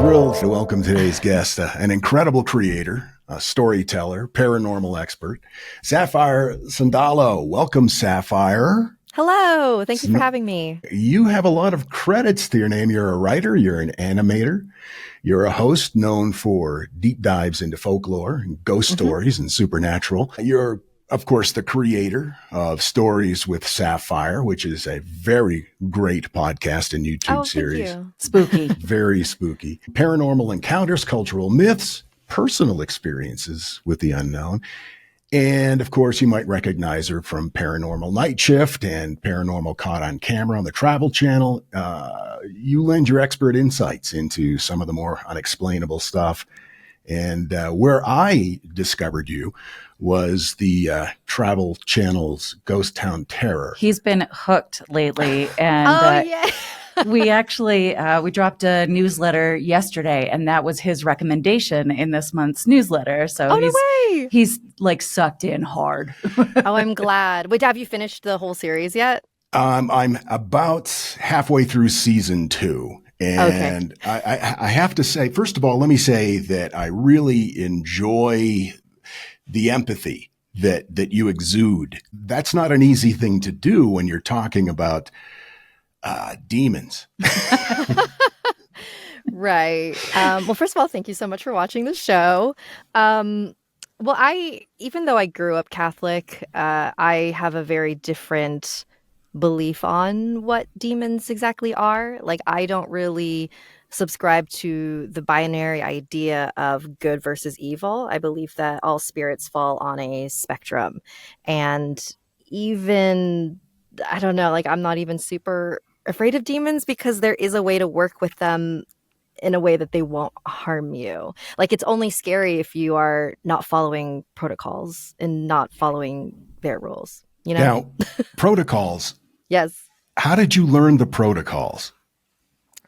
thrilled to welcome today's guest, an incredible creator, a storyteller, paranormal expert, Sapphire Sandalo. Welcome, Sapphire. Hello. Thank you for having me. You have a lot of credits to your name. You're a writer, you're an animator, you're a host known for deep dives into folklore and ghost stories and supernatural. You're, of course, the creator of Stories with Sapphire, which is a very great podcast and YouTube series. Thank you. Spooky. Very spooky. Paranormal encounters, cultural myths, personal experiences with the unknown. And of course, you might recognize her from Paranormal Night Shift and Paranormal Caught on Camera on the Travel Channel. You lend your expert insights into some of the more unexplainable stuff. And where I discovered you was the Travel Channel's Ghost Town Terror. He's been hooked lately. And yeah. we actually, we dropped a newsletter yesterday, and that was his recommendation in this month's newsletter. So no way. He's like sucked in hard. Oh, I'm glad. Wait, have you finished the whole series yet? I'm about halfway through season 2. And I have to say, first of all, let me say that I really enjoy the empathy that you exude. That's not an easy thing to do when you're talking about demons. Right. Well, first of all, thank you so much for watching the show. Even though I grew up Catholic, I have a very different belief on what demons exactly are. Like, I don't really subscribe to the binary idea of good versus evil. I believe that all spirits fall on a spectrum. And even, I don't know, like, I'm not even super afraid of demons because there is a way to work with them in a way that they won't harm you. Like, it's only scary if you are not following protocols and not following their rules, you know? Now, protocols. Yes. How did you learn the protocols?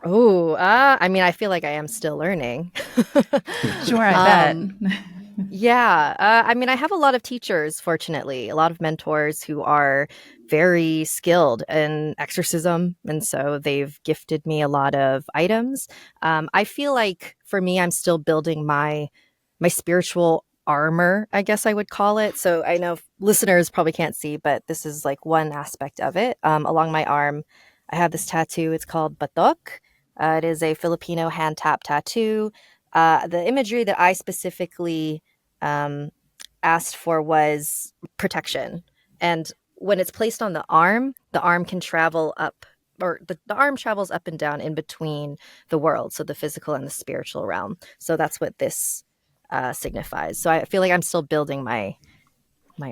Oh, I mean, I feel like I am still learning. Sure, I bet. Yeah. I mean, I have a lot of teachers, fortunately, a lot of mentors who are very skilled in exorcism. And so they've gifted me a lot of items. I feel like for me, I'm still building my spiritual armor, I guess I would call it. So I know listeners probably can't see, but this is like one aspect of it. Along my arm, I have this tattoo. It's called batok. It is a Filipino hand tap tattoo. The imagery that I specifically asked for was protection. And when it's placed on the arm can travel up, or the arm travels up and down in between the world, so the physical and the spiritual realm. So that's what this signifies. So I feel like I'm still building my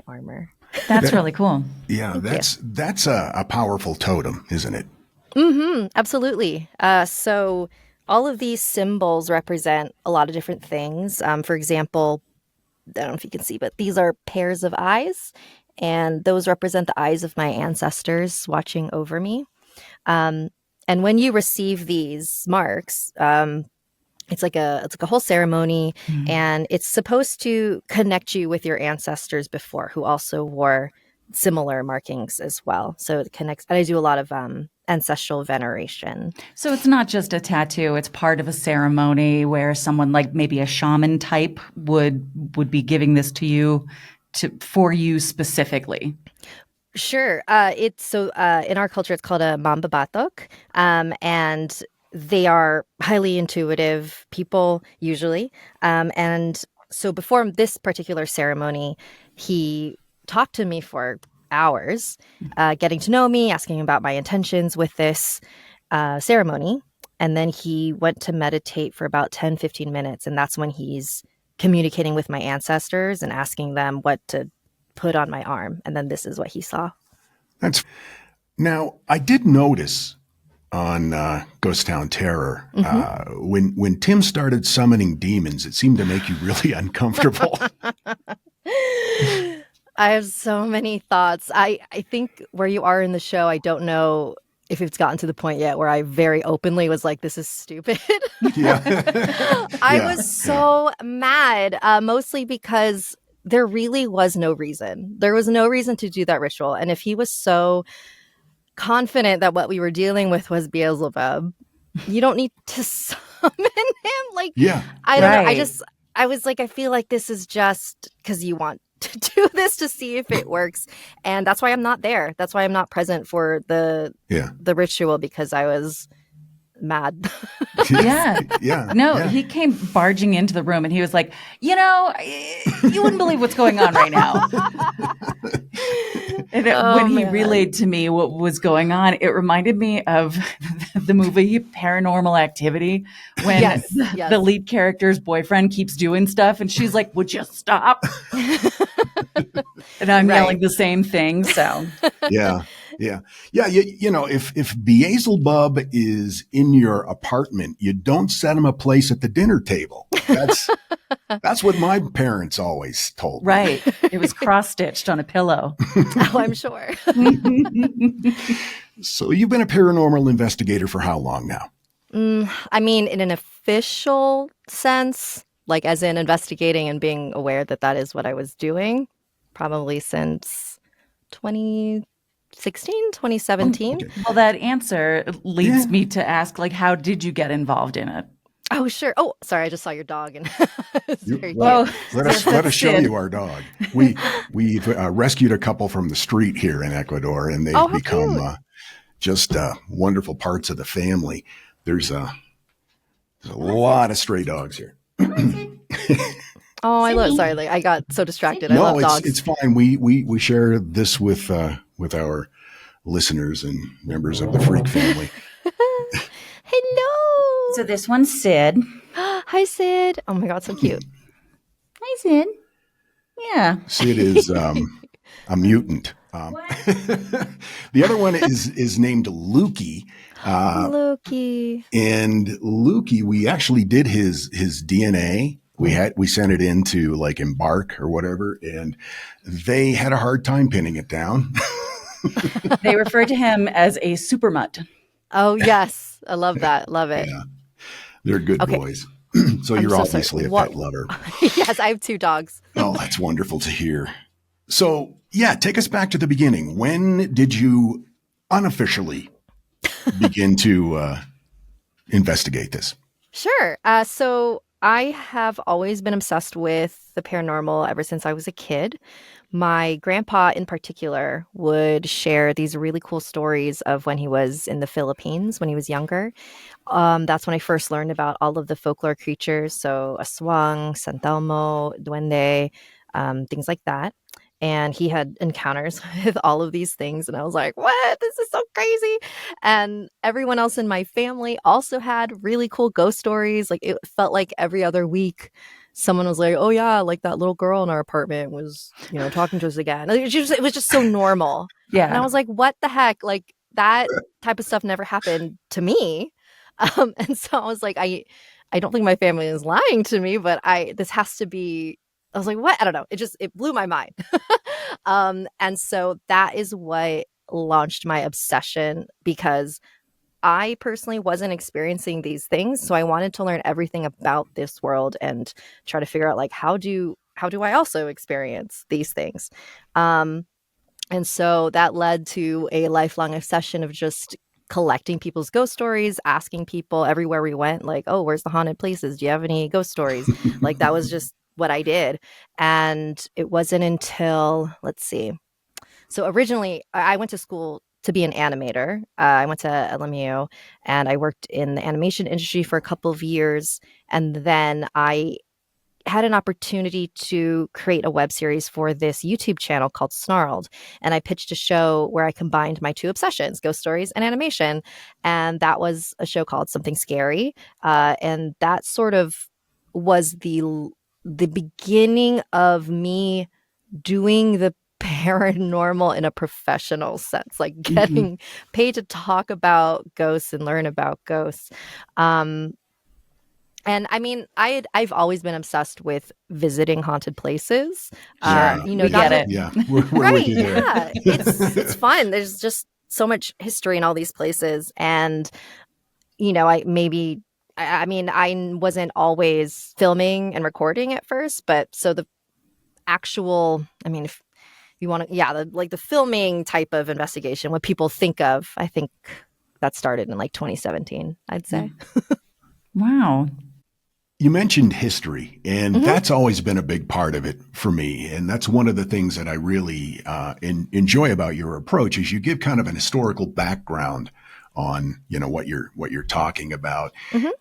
armor. That's really cool. Yeah, that's a powerful totem, isn't it? Absolutely. So all of these symbols represent a lot of different things. For example, I don't know if you can see, but these are pairs of eyes, and those represent the eyes of my ancestors watching over me. And when you receive these marks, it's like a whole ceremony, and it's supposed to connect you with your ancestors before, who also wore similar markings as well. So it connects. And I do a lot of ancestral veneration. So it's not just a tattoo, it's part of a ceremony where someone like maybe a shaman type would be giving this to you for you specifically. Sure. In our culture, it's called a mambabatok, and they are highly intuitive people usually. And so before this particular ceremony, he talked to me for hours, getting to know me, asking about my intentions with this ceremony. And then he went to meditate for about 10-15 minutes. And that's when he's communicating with my ancestors and asking them what to put on my arm. And then this is what he saw. Now, I did notice on Ghost Town Terror, when Tim started summoning demons, it seemed to make you really uncomfortable. I have so many thoughts. I think where you are in the show, I don't know if it's gotten to the point yet where I very openly was like, this is stupid. I was so mad, mostly because there really was no reason. There was no reason to do that ritual. And if he was so confident that what we were dealing with was Beelzebub, you don't need to in him. Like, Yeah. I don't know. Right. I was like, I feel like this is just because you want to do this to see if it works. And that's why I'm not there. That's why I'm not present for the ritual, because I was mad. Yeah. Yeah. No, yeah. he came barging into the room and he was like, you wouldn't believe what's going on right now. And when he relayed to me what was going on, it reminded me of the movie Paranormal Activity, when the lead character's boyfriend keeps doing stuff and she's like, would you stop? And I'm yelling the same thing. So Yeah. You know, if Beelzebub is in your apartment, you don't set him a place at the dinner table. That's what my parents always told me. Right. It was cross-stitched on a pillow. Oh, I'm sure. So you've been a paranormal investigator for how long now? I mean, in an official sense, like as in investigating and being aware that that is what I was doing, probably since 2016, 2017. Okay. Well, that answer leads me to ask, like, how did you get involved in it? Oh, sure. Oh, sorry. I just saw your dog. And it's very cute. Well, Let us show you our dog. We've rescued a couple from the street here in Ecuador, and they've become just wonderful parts of the family. There's a lot of stray dogs here. Oh, I love. Sorry, like I got so distracted. No, I love dogs. it's fine. We share this with our listeners and members of the Freak family. Hello. So this one's Sid. Hi, Sid. Oh my God, so cute. Hi, Sid. Yeah. Sid is a mutant. The other one is named Lukey. Lukey. And Lukey, we actually did his DNA. We sent it in to like Embark or whatever, and they had a hard time pinning it down. They refer to him as a super mutt. Oh yes, I love that. Love it. Yeah, they're good boys. So you're obviously a pet lover. Yes, I have 2 dogs. Oh, that's wonderful to hear. So yeah, take us back to the beginning. When did you unofficially begin to investigate this? Sure. So I have always been obsessed with the paranormal ever since I was a kid. My grandpa in particular would share these really cool stories of when he was in the Philippines when he was younger. That's when I first learned about all of the folklore creatures. So aswang, santelmo, duende, things like that. And he had encounters with all of these things. And I was like, what? This is so crazy. And everyone else in my family also had really cool ghost stories. Like it felt like every other week, someone was like, oh yeah, like that little girl in our apartment was, talking to us again. It was just so normal. Yeah. And I was like, what the heck? Like that type of stuff never happened to me. And so I was like, I don't think my family is lying to me, but this has to be. I was like, what? I don't know. It blew my mind. And so that is what launched my obsession, because I personally wasn't experiencing these things. So I wanted to learn everything about this world and try to figure out like, how do I also experience these things? And so that led to a lifelong obsession of just collecting people's ghost stories, asking people everywhere we went, like, oh, where's the haunted places? Do you have any ghost stories? Like that was just what I did. And it wasn't until, let's see. So originally I went to school to be an animator. I went to LMU and I worked in the animation industry for a couple of years. And then I had an opportunity to create a web series for this YouTube channel called Snarled. And I pitched a show where I combined my 2 obsessions, ghost stories and animation. And that was a show called Something Scary. And that sort of was the beginning of me doing the paranormal in a professional sense, like getting paid to talk about ghosts and learn about ghosts. And I mean, I've always been obsessed with visiting haunted places. Sure. We get it. Yeah, we're right? with you there. Yeah, it's fun. There's just so much history in all these places, and I mean, I wasn't always filming and recording at first, but so the actual, I mean, if you want to, the filming type of investigation, what people think of, I think that started in like 2017, I'd say. Wow. You mentioned history, and that's always been a big part of it for me. And that's one of the things that I really enjoy about your approach is you give kind of an historical background on, what you're talking about.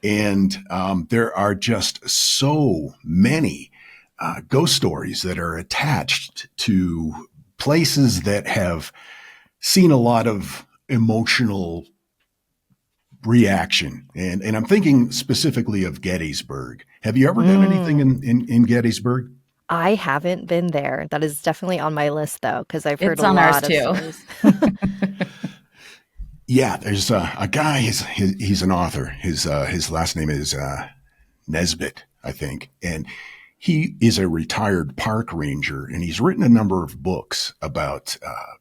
And there are just so many ghost stories that are attached to places that have seen a lot of emotional reaction. And I'm thinking specifically of Gettysburg. Have you ever done anything in Gettysburg? I haven't been there. That is definitely on my list, though, because I've heard It's a on ours lot of too. stories. Yeah, there's a guy. He's an author. His last name is Nesbitt, I think, and he is a retired park ranger, and he's written a number of books about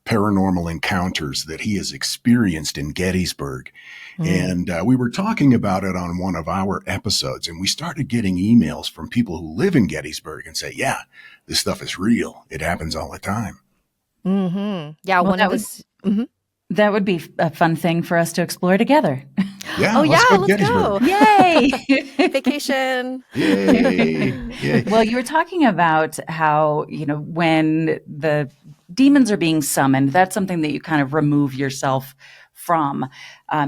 paranormal encounters that he has experienced in Gettysburg. And we were talking about it on one of our episodes, and we started getting emails from people who live in Gettysburg and say, yeah, this stuff is real. It happens all the time. Yeah, Well, that would be a fun thing for us to explore together. Yeah, let's go to go. Yay! Vacation. Yay! Yay! Well, you were talking about how, when the demons are being summoned, that's something that you kind of remove yourself from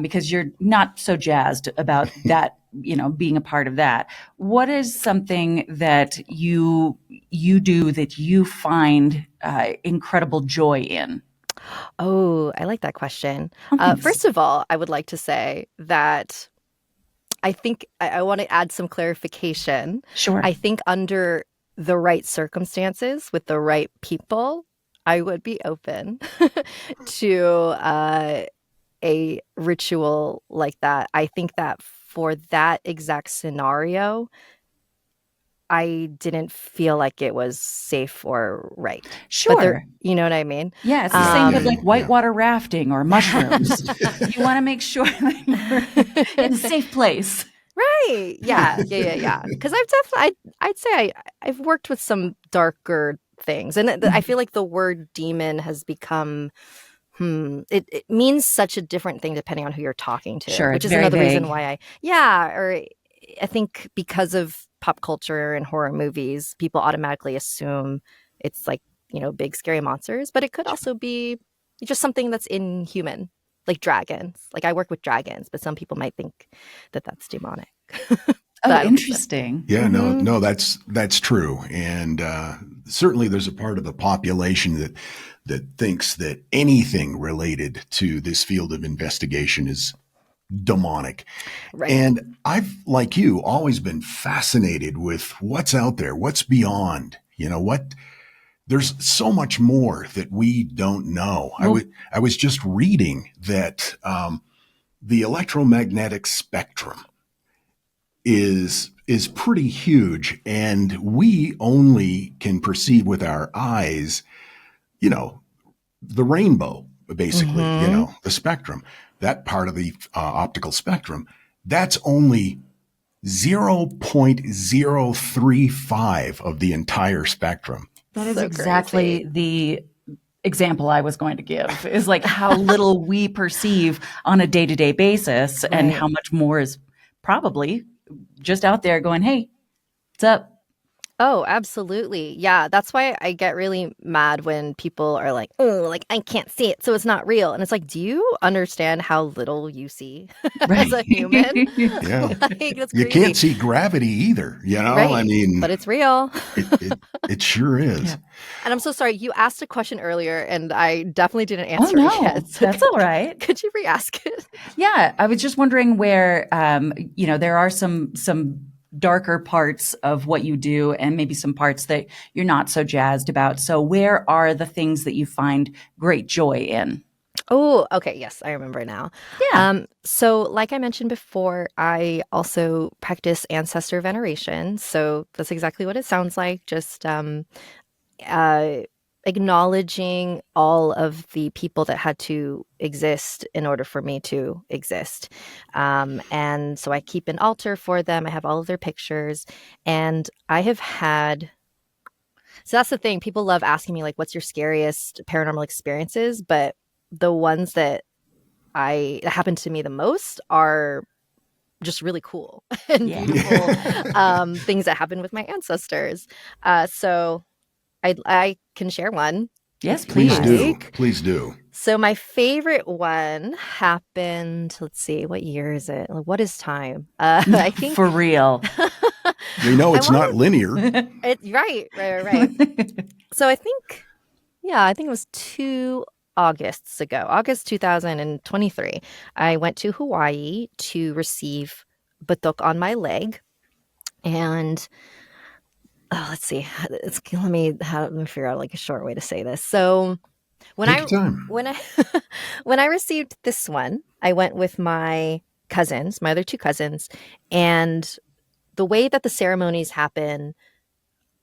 because you're not so jazzed about that, being a part of that. What is something that you do that you find incredible joy in? Oh, I like that question. Thanks. First of all, I would like to say that I think I want to add some clarification. Sure. I think under the right circumstances with the right people, I would be open to a ritual like that. I think that for that exact scenario, I didn't feel like it was safe or right. Sure. You know what I mean? Yeah, it's the same with like whitewater rafting or mushrooms. You want to make sure that you're in a safe place. Right. Yeah. Because I'd say I've worked with some darker things. And I feel like the word demon has become, it means such a different thing depending on who you're talking to. Sure. Which is another reason why I think because of pop culture and horror movies, people automatically assume it's like, big scary monsters, but it could also be just something that's inhuman, like dragons. Like I work with dragons, but some people might think that that's demonic. Oh, interesting. Yeah, no, that's true. And certainly there's a part of the population that thinks that anything related to this field of investigation is demonic. Right. And I've, like you, always been fascinated with what's out there, what's beyond, there's so much more that we don't know. Well, I was just reading that the electromagnetic spectrum is pretty huge, and we only can perceive with our eyes, the rainbow, basically, the spectrum. That part of the optical spectrum, that's only 0.035 of the entire spectrum. That is exactly the example I was going to give, is like how little we perceive on a day-to-day basis and how much more is probably just out there going, hey, what's up? Oh, absolutely. Yeah, that's why I get really mad when people are like, oh, like I can't see it, so it's not real. And it's like, do you understand how little you see as a human? Yeah. Like, that's you crazy. Can't see gravity either, Right. I mean. But it's real. It sure is. Yeah. And I'm so sorry, you asked a question earlier and I definitely didn't answer it yet. So that's all right. Could you re-ask it? Yeah, I was just wondering where, there are some darker parts of what you do and maybe some parts that you're not so jazzed about. So where are the things that you find great joy in? Oh, okay. Yes, I remember now. Yeah. So like I mentioned before, I also practice ancestor veneration. So that's exactly what it sounds like. Just acknowledging all of the people that had to exist in order for me to exist. And so I keep an altar for them. I have all of their pictures. And I have had... So that's the thing. People love asking me, like, what's your scariest paranormal experiences? But the ones that happened to me the most are just really cool and beautiful things that happened with my ancestors. So I can share one. Yes, please. Please do. So my favorite one happened, let's see, what year is it? What is time? I think for real. We know it's not linear. Right. So I think it was 2 Augusts ago, August 2023. I went to Hawaii to receive batok on my leg. And let's see. Let me figure out like a short way to say this. So when Take your time. when I received this one, I went with my cousins, my other 2 cousins, and the way that the ceremonies happen,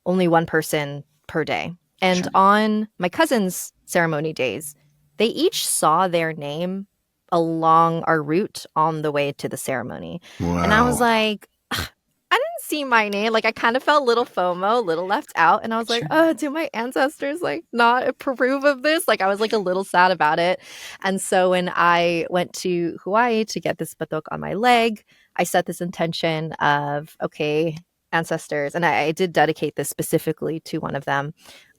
only one person per day. And on my cousins' ceremony days, they each saw their name along our route on the way to the ceremony. Wow. And I was like, I didn't see my name. Like, I kind of felt a little FOMO, a little left out. And I was like, do my ancestors like not approve of this? Like, I was like a little sad about it. And so when I went to Hawaii to get this batok on my leg, I set this intention of, okay, ancestors, and I did dedicate this specifically to one of them.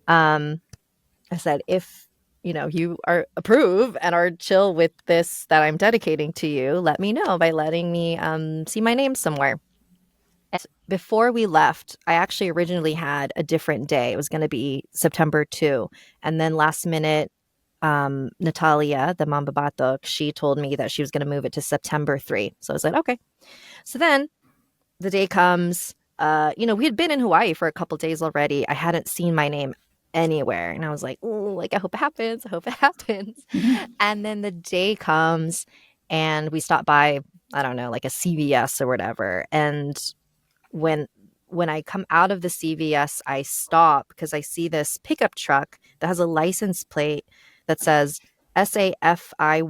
I said, if you approve and are chill with this that I'm dedicating to you, let me know by letting me see my name somewhere. And before we left, I actually originally had a different day. It was going to be September 2. And then last minute, Natalia, the Mamba Batok, she told me that she was going to move it to September 3. So I was like, okay. So then the day comes. We had been in Hawaii for a couple days already. I hadn't seen my name anywhere. And I was like, oh, like, I hope it happens. I hope it happens. And then the day comes and we stop by, I don't know, like a CVS or whatever. And when I come out of the CVS, I stop because I see this pickup truck that has a license plate that says Sapphire.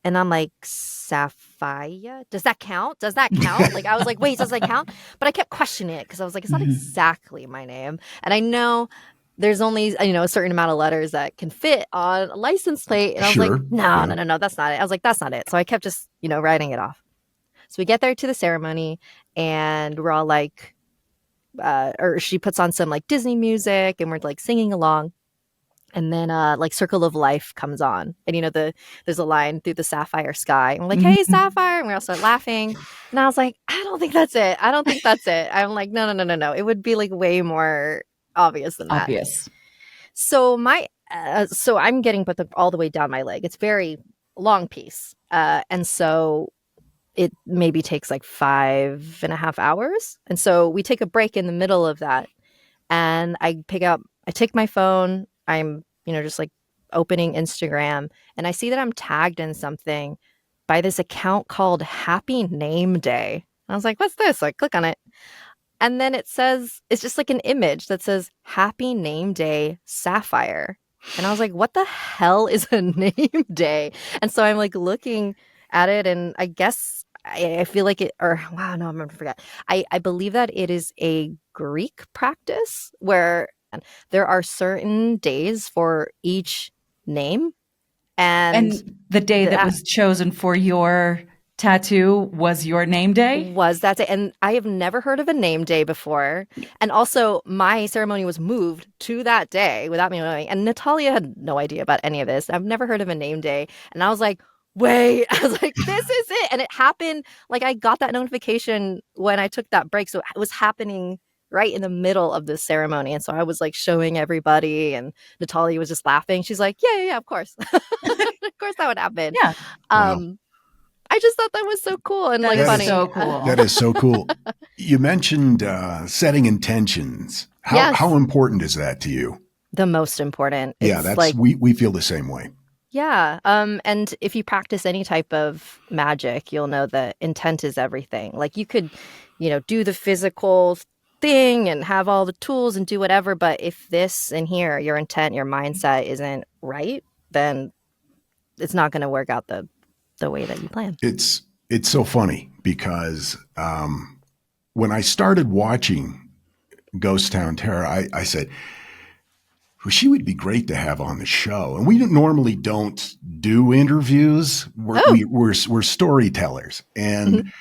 And I'm like, Sapphire? Does that count? Like, I was like, wait, does that count? But I kept questioning it because I was like, it's not exactly my name. And I know there's only, a certain amount of letters that can fit on a license plate. And I was like, no, that's not it. I was like, that's not it. So I kept just, writing it off. So we get there to the ceremony and we're all like, or she puts on some like Disney music and we're like singing along. And then like Circle of Life comes on. And there's a line through the sapphire sky. And we're like, hey, Sapphire. And we all start laughing. And I was like, I don't think that's it. I'm like, no. It would be like way more obvious than that. Obvious. So so I'm getting put all the way down my leg. It's very long piece. And so it maybe takes like 5.5 hours. And so we take a break in the middle of that. And I take my phone. I'm, just like opening Instagram and I see that I'm tagged in something by this account called Happy Name Day. I was like, what's this? So I click on it. And then it says, it's just like an image that says Happy Name Day Sapphire. And I was like, what the hell is a name day? And so I'm like looking at it and I guess I feel like I'm going to forget. I believe that it is a Greek practice where there are certain days for each name. And the day that was chosen for your tattoo was your name day? Was that day. And I have never heard of a name day before. And also my ceremony was moved to that day without me knowing. And Natalia had no idea about any of this. I've never heard of a name day. And I was like, wait, I was like, this is it. And it happened, like I got that notification when I took that break. So it was happening right in the middle of this ceremony. And so I was like showing everybody and Natalia was just laughing. She's like, yeah, of course. Of course that would happen. Yeah. Wow. I just thought that was so cool and like funny. So cool. That is so cool. You mentioned setting intentions. How important is that to you? The most important. Yeah, that's like, we feel the same way. Yeah. And if you practice any type of magic, you'll know that intent is everything. Like you could, do the physical thing and have all the tools and do whatever. But if this in here, your intent, your mindset isn't right, then it's not going to work out the way that you plan. It's so funny because when I started watching Ghost Town Terror, I said, she would be great to have on the show. And we normally don't do interviews. We're storytellers. And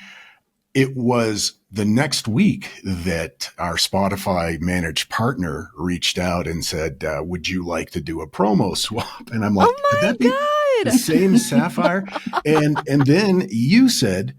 it was the next week that our Spotify managed partner reached out and said, would you like to do a promo swap? And I'm like, oh my could that be the same Sapphire? And then you said,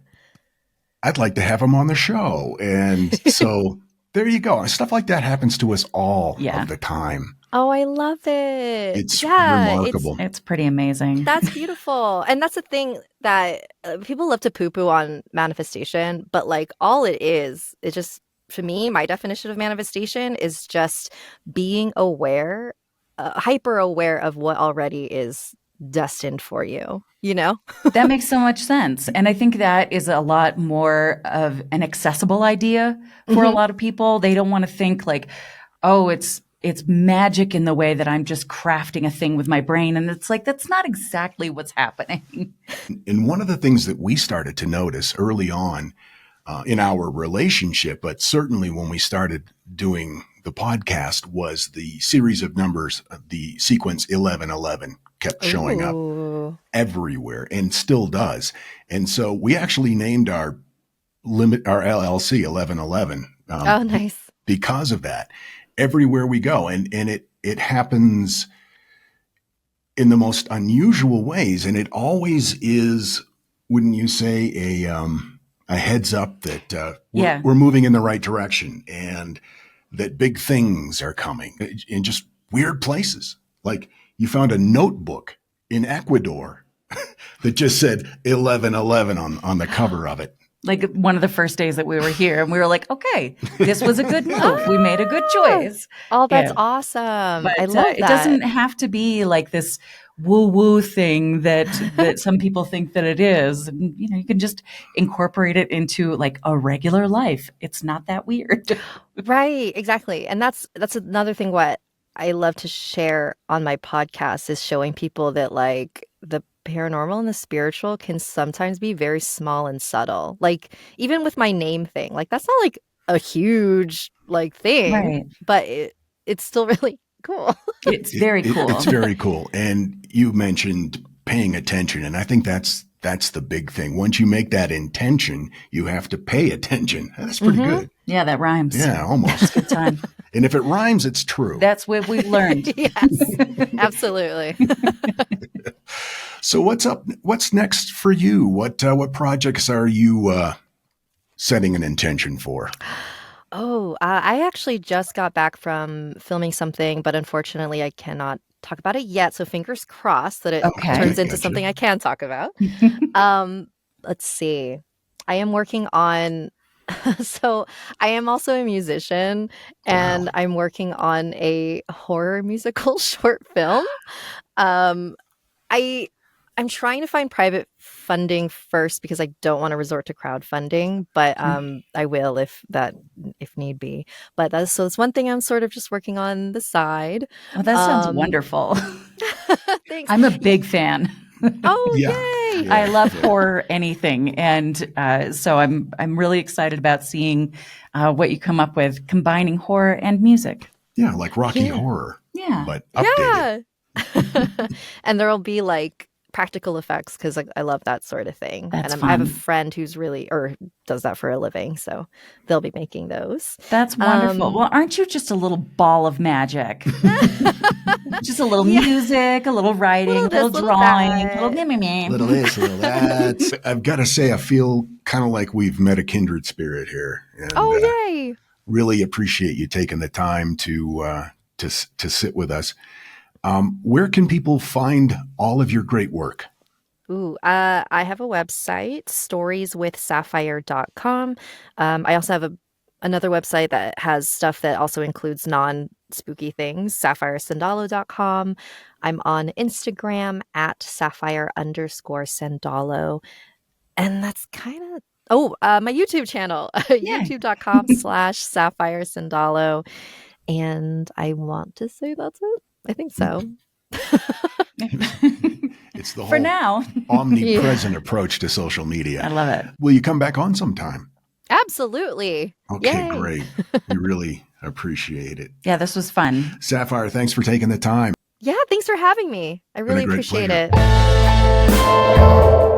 I'd like to have him on the show. And so there you go. Stuff like that happens to us all of the time. Oh, I love it. It's remarkable. It's pretty amazing. That's beautiful. And that's the thing that people love to poo-poo on manifestation, but like all it is just, for me, my definition of manifestation is just being aware, hyper aware of what already is destined for you, you know? That makes so much sense. And I think that is a lot more of an accessible idea for a lot of people. They don't want to think like, oh, it's magic in the way that I'm just crafting a thing with my brain. And it's like, that's not exactly what's happening. And one of the things that we started to notice early on in our relationship, but certainly when we started doing the podcast, was the series of numbers, the sequence 1111 kept showing up everywhere and still does. And so we actually named our LLC 1111. Oh, nice. Because of that. Everywhere we go. And it happens in the most unusual ways. And it always is, wouldn't you say, a heads up that we're moving in the right direction and that big things are coming in just weird places. Like you found a notebook in Ecuador that just said 1111 on the cover of it. Like one of the first days that we were here, and we were like, okay, this was a good move. We made a good choice. Oh, that's awesome. But, I love that. It doesn't have to be like this woo-woo thing that some people think that it is. And, you know, you can just incorporate it into like a regular life. It's not that weird. Right, exactly. And that's another thing what I love to share on my podcast is showing people that like the paranormal and the spiritual can sometimes be very small and subtle. Like even with my name thing, like that's not like a huge like thing, right. But it's still really cool. It's very cool. It's very cool. And you mentioned paying attention, and I think that's the big thing. Once you make that intention, you have to pay attention. That's pretty good. Yeah, that rhymes. Yeah, almost. Good time. And if it rhymes, it's true. That's what we've learned. Yes, absolutely. So what's up? What's next for you? What projects are you setting an intention for? Oh, I actually just got back from filming something, but unfortunately I cannot talk about it yet. So fingers crossed that it turns into something I can talk about. Let's see. I am working on, so I am also a musician, and I'm working on a horror musical short film. I'm trying to find private funding first because I don't want to resort to crowdfunding, but I will if need be. But it's one thing I'm sort of just working on the side. Oh, that sounds wonderful. Thanks. I'm a big fan. Oh, yeah. yay! I love horror anything, and so I'm really excited about seeing what you come up with, combining horror and music. Yeah, like Rocky Horror. Yeah, but updated. Yeah. And there'll be like practical effects because I love that sort of thing. That's and I have a friend who's does that for a living, so they'll be making those. That's wonderful. Well, aren't you just a little ball of magic? Just a little music, a little writing, a little drawing, a little this, a little that. I've got to say, I feel kind of like we've met a kindred spirit here. And, yay! Really appreciate you taking the time to sit with us. Where can people find all of your great work? I have a website, storieswithsapphire.com. I also have another website that has stuff that also includes non-spooky things, sapphiresandalo.com. I'm on Instagram at sapphire_Sandalo. And that's kind of, my YouTube channel, youtube.com/sapphiresandalo. And I want to say that's it. I think so. It's the whole for now omnipresent approach to social media. I love it. Will you come back on sometime? Absolutely. Okay, Yay. great. We really Appreciate it. Yeah, this was fun. Sapphire, thanks for taking the time. Yeah, thanks for having me. I really appreciate pleasure. it.